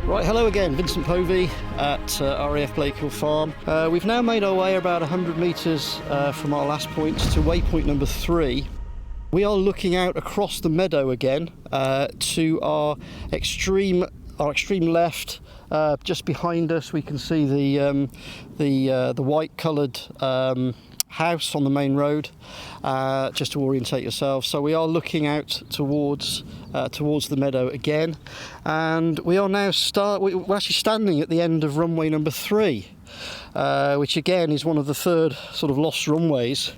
Right, hello again, Vincent Povey at RAF Blakehill farm. We've now made our way about 100 metres from our last point to waypoint number 3. We are looking out across the meadow again to our extreme left. Just behind us we can see the white coloured house on the main road, just to orientate yourself. So we are looking out towards the meadow again, and we are now we're actually standing at the end of runway number 3, which again is one of the third sort of lost runways.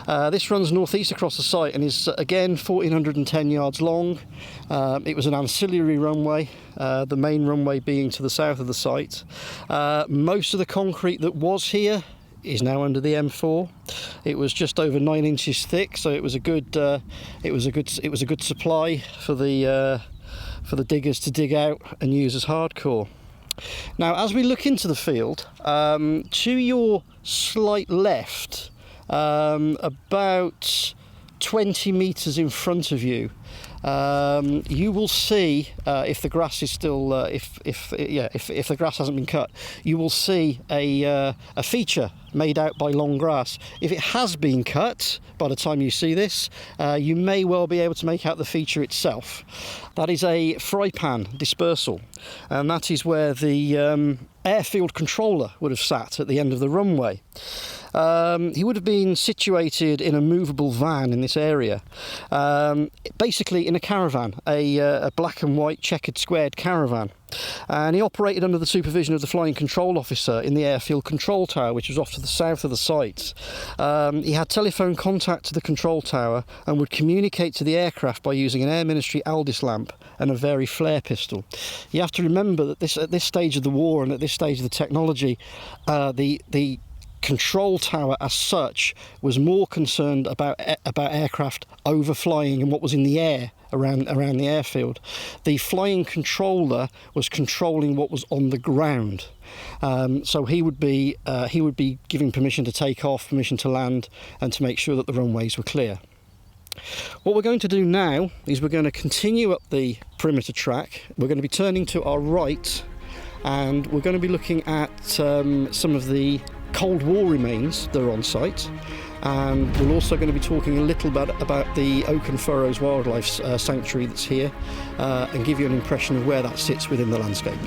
This runs northeast across the site and is again 1,410 yards long. It was an ancillary runway, the main runway being to the south of the site. Most of the concrete that was here is now under the M4. It was just over 9 inches thick, so it was a good supply for the diggers to dig out and use as hardcore. Now, as we look into the field, to your slight left, about 20 metres in front of you, you will see, if the grass is still, if the grass hasn't been cut, you will see a feature made out by long grass. If it has been cut by the time you see this, you may well be able to make out the feature itself. That is a fry pan dispersal, and that is where the airfield controller would have sat at the end of the runway. He would have been situated in a movable van in this area, basically in a caravan, a black and white checkered squared caravan, and he operated under the supervision of the flying control officer in the airfield control tower, which was off to the south of the site. He had telephone contact to the control tower and would communicate to the aircraft by using an Air Ministry Aldis lamp and a Very flare pistol. You have to remember that at this stage of the war and at this stage of the technology, the control tower as such was more concerned about aircraft overflying and what was in the air around the airfield. The flying controller was controlling what was on the ground, so he would be giving permission to take off, permission to land, and to make sure that the runways were clear. What we're going to do now is we're going to continue up the perimeter track. We're going to be turning to our right, and we're going to be looking at some of the Cold War remains that are on site, and we're also going to be talking a little bit about the Oak and Furrows Wildlife Sanctuary that's here, and give you an impression of where that sits within the landscape.